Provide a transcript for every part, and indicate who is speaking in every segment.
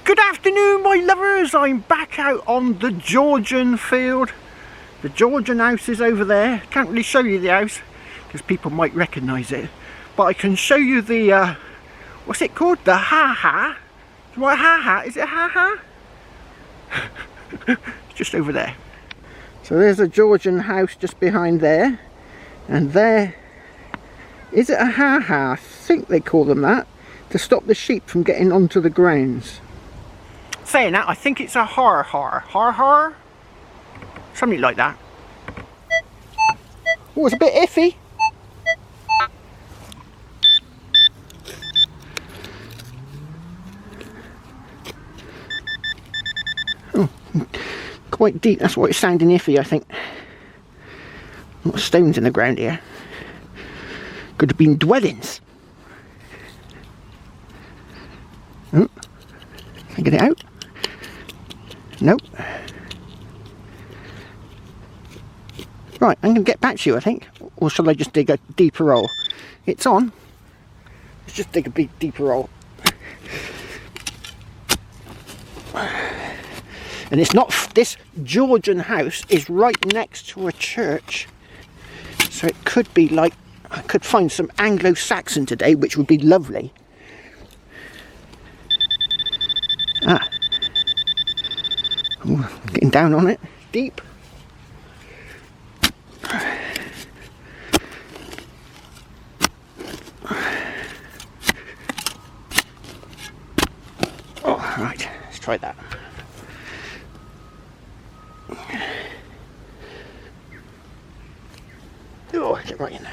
Speaker 1: Good afternoon, my lovers. I'm back out on the Georgian field. The Georgian house is over there. Can't really show you the house because people might recognise it, but I can show you the what's it called? The ha-ha. What ha-ha? Is it ha-ha? It's just over there. So there's a Georgian house just behind there, and there is it a ha-ha? I think they call them that, to stop the sheep from getting onto the grounds. Saying that, I think it's a har-har. Something like that. Oh, it's a bit iffy. Oh, quite deep, that's why it's sounding iffy, I think. A lot of stones in the ground here. Could have been dwellings. Oh, can I get it out? Nope. Right, I'm going to get back to you, I think. Or shall I just dig a deeper hole? It's on. Let's just dig a big deeper hole. And it's not, this Georgian house is right next to a church. So it could be like, I could find some Anglo-Saxon today, which would be lovely. Ah. Ooh, getting down on it. Deep. Oh, right. Let's try that. Oh, get right in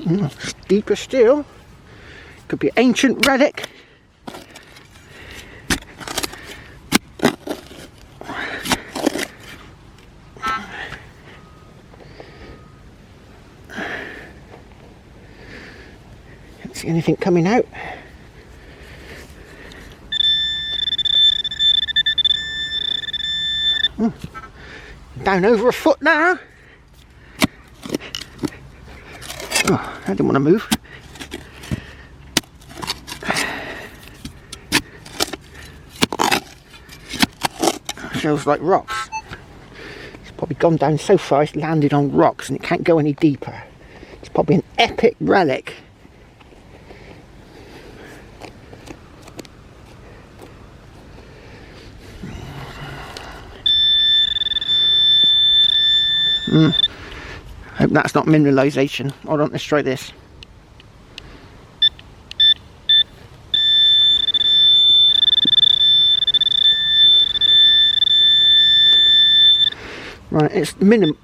Speaker 1: there. Deeper still. Could be an ancient relic. Can't see anything coming out. Down over a foot now. Oh, I didn't want to move. Feels like rocks. It's probably gone down so far it's landed on rocks and it can't go any deeper. It's probably an epic relic. Hope that's not mineralisation. Hold on, let's try this. Right, it's minimum.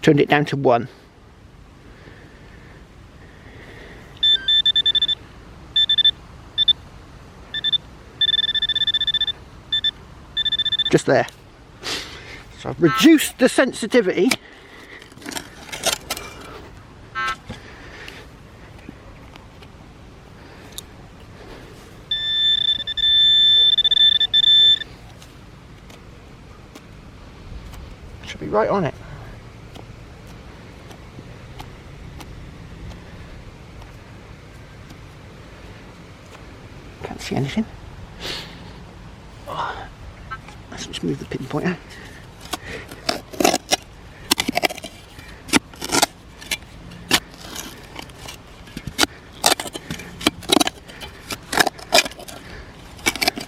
Speaker 1: Turned it down to 1. Just there. So I've reduced the sensitivity. Should be right on it. Can't see anything. Oh. Let's just move the pinpoint out.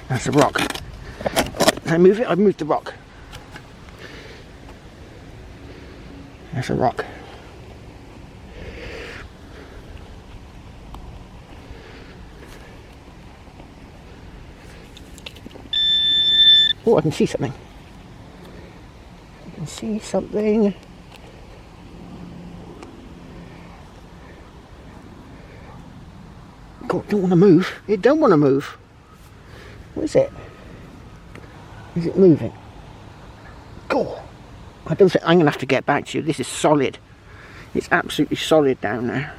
Speaker 1: That's a rock. Can I move it? I've moved the rock. That's a rock. Oh, I can see something. I can see something. God, don't want to move. It don't want to move. What is it? Is it moving? God, I don't think I'm going to have to get back to you. This is solid. It's absolutely solid down there.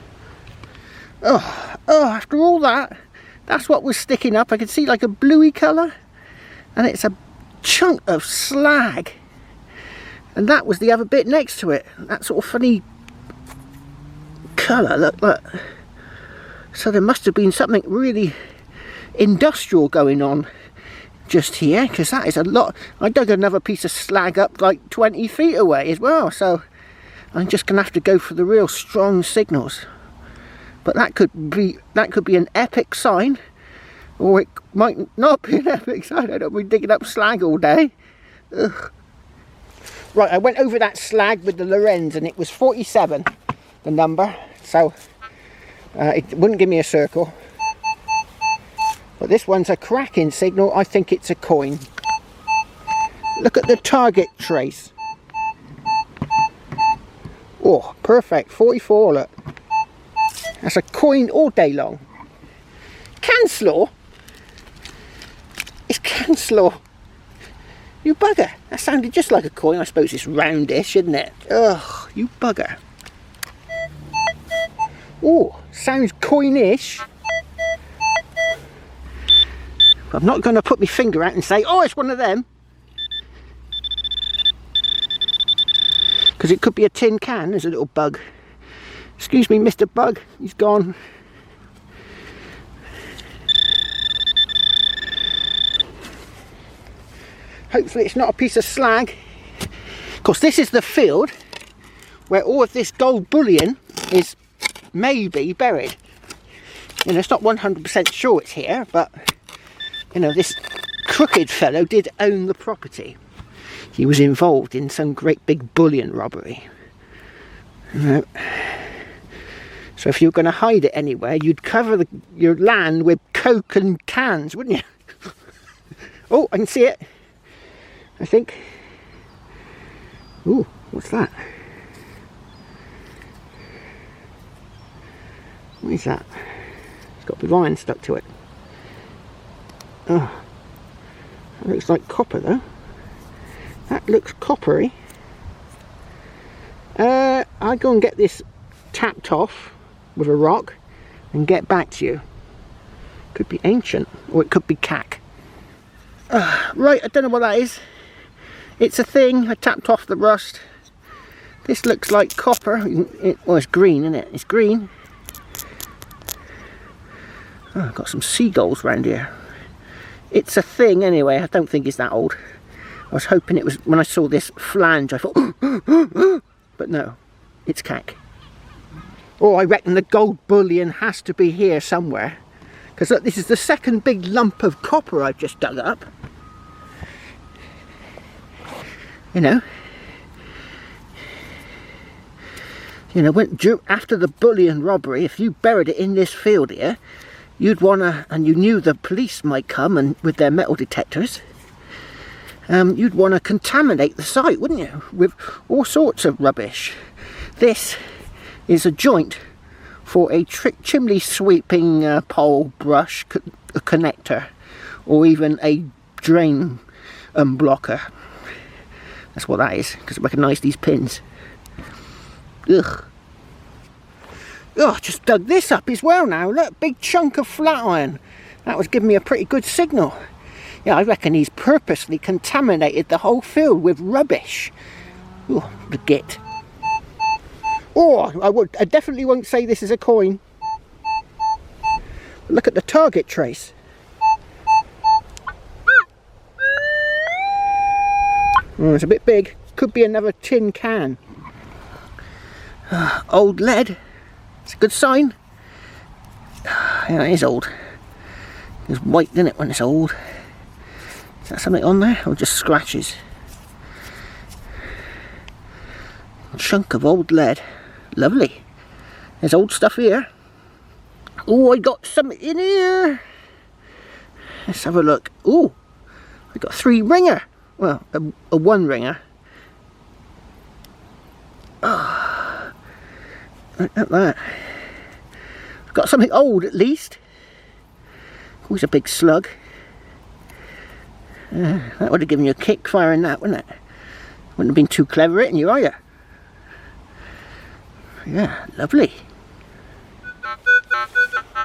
Speaker 1: Oh, after all that, that's what was sticking up. I could see like a bluey colour. And it's a chunk of slag. And that was the other bit next to it. That sort of funny colour, look, look. So there must have been something really industrial going on just here, because that is a lot. I dug another piece of slag up like 20 feet away as well, so I'm just gonna have to go for the real strong signals. But that could be an epic sign, or it might not be an epic sign. I don't be digging up slag all day. Ugh. Right, I went over that slag with the Lorenz and it was 47, the number, so it wouldn't give me a circle. But this one's a cracking signal. I think it's a coin. Look at the target trace. Oh, perfect, 44, look. That's a coin all day long. Canslaw? It's Canslaw. You bugger. That sounded just like a coin. I suppose it's roundish, isn't it? Ugh, you bugger. Oh, sounds coinish. I'm not going to put my finger out and say, oh, it's one of them. Because it could be a tin can. There's a little bug. Excuse me, Mr. Bug. He's gone. Hopefully it's not a piece of slag. Of course, this is the field where all of this gold bullion is maybe buried. You know, it's not 100% sure it's here, but you know, this crooked fellow did own the property. He was involved in some great big bullion robbery. You know. So if you're going to hide it anywhere, you'd cover your land with coke and cans, wouldn't you? Oh, I can see it. I think. Ooh, what's that? What is that? It's got a bit of iron stuck to it. Oh, that looks like copper though. That looks coppery. I'll go and get this tapped off with a rock and get back to you. Could be ancient, or it could be cack. Right, I don't know what that is. It's a thing. I tapped off the rust. This looks like copper. Well, it's green, isn't it? It's green. Oh, I've got some seagulls around here. It's a thing anyway. I don't think it's that old. I was hoping it was. When I saw this flange, I thought, but no, it's cack. Oh, I reckon the gold bullion has to be here somewhere. Because look, this is the second big lump of copper I've just dug up. You know, after the bullion robbery, if you buried it in this field here, you'd wanna, and you knew the police might come and with their metal detectors, you'd wanna contaminate the site, wouldn't you, with all sorts of rubbish. This is a joint for a chimney sweeping pole brush connector, or even a drain blocker. That's what that is, because I recognise these pins. Ugh. Oh, just dug this up as well now. Look, big chunk of flat iron. That was giving me a pretty good signal. Yeah, I reckon he's purposely contaminated the whole field with rubbish. Oh, the git. Oh, I definitely won't say this is a coin. Look at the target trace. Oh, it's a bit big. Could be another tin can. Old lead. It's a good sign. Yeah, it is old. It's white, isn't it, when it's old? Is that something on there, or just scratches? A chunk of old lead. Lovely. There's old stuff here. Oh, I got something in here. Let's have a look. Oh, I got 3 ringer. Well, a 1 ringer. Oh, look at that. Got something old at least. Always a big slug. That would have given you a kick firing that, wouldn't it? Wouldn't have been too clever hitting you, either. Yeah, lovely.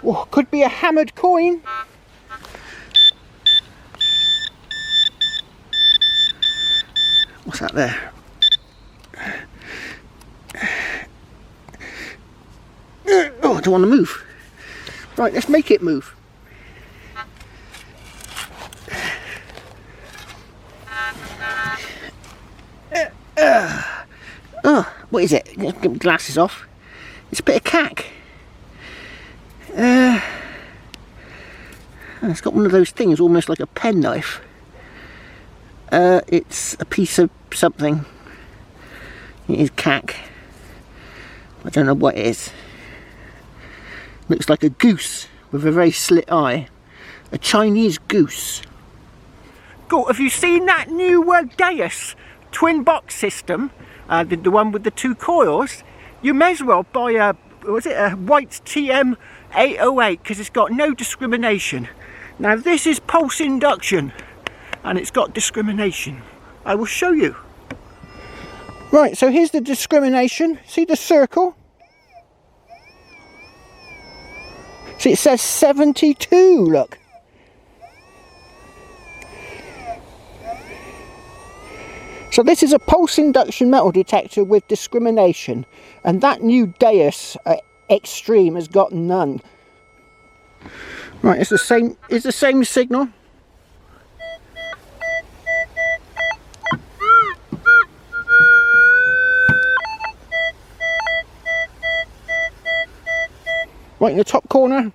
Speaker 1: Oh, could be a hammered coin. What's that there? Oh, I don't want to move. Right, let's make it move. Oh, what is it? Get my glasses off. It's a bit of cack. It's got one of those things, almost like a penknife. It's a piece of something. It is cack. I don't know what it is. Looks like a goose with a very slit eye. A Chinese goose. Cool, have you seen that new Deus twin box system? The one with the 2 coils? You may as well buy a White's TM808 because it's got no discrimination. Now this is pulse induction and it's got discrimination. I will show you. Right, so here's the discrimination. See the circle? See, it says 72, look. So this is a pulse induction metal detector with discrimination, and that new Deus Extreme has got none. Right, it's the same signal. Right in the top corner.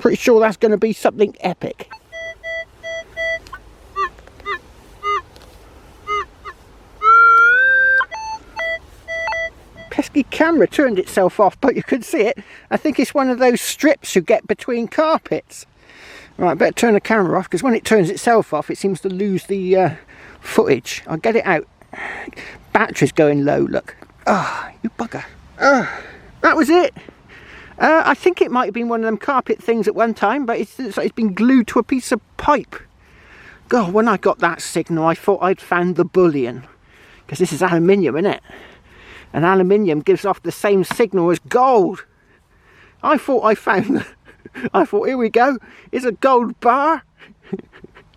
Speaker 1: Pretty sure that's going to be something epic. Pesky camera turned itself off, but you could see it. I think it's one of those strips you get between carpets. Right, I better turn the camera off because when it turns itself off, it seems to lose the footage. I'll get it out. Battery's going low, look. Ah, oh, you bugger. That was it. I think it might have been one of them carpet things at one time, but it's been glued to a piece of pipe. God, when I got that signal, I thought I'd found the bullion. Because this is aluminium, isn't it? And aluminium gives off the same signal as gold. I thought I found... I thought, here we go. It's a gold bar.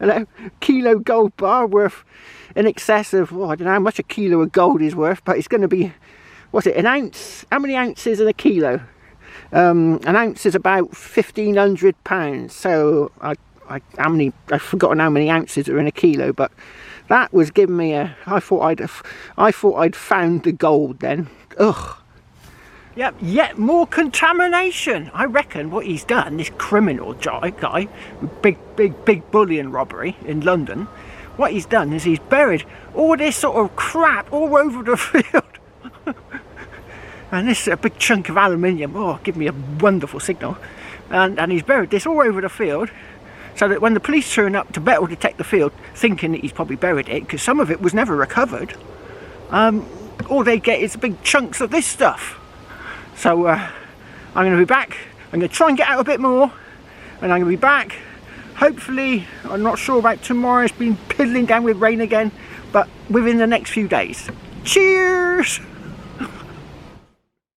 Speaker 1: A kilo gold bar worth in excess of, well, I don't know how much a kilo of gold is worth, but it's going to be, what's it, an ounce? How many ounces in a kilo? An ounce is about £1,500. So I've forgotten how many ounces are in a kilo, but that was giving me a. I thought I'd found the gold then. Ugh. Yep, yet more contamination. I reckon what he's done, this criminal guy, big bullion robbery in London. What he's done is he's buried all this sort of crap all over the field. And this is a big chunk of aluminium. Oh, give me a wonderful signal. And he's buried this all over the field, so that when the police turn up to metal detect the field, thinking that he's probably buried it, because some of it was never recovered, all they get is big chunks of this stuff. So I'm going to be back. I'm going to try and get out a bit more, and I'm going to be back. Hopefully, I'm not sure about tomorrow. It's been piddling down with rain again, but within the next few days. Cheers!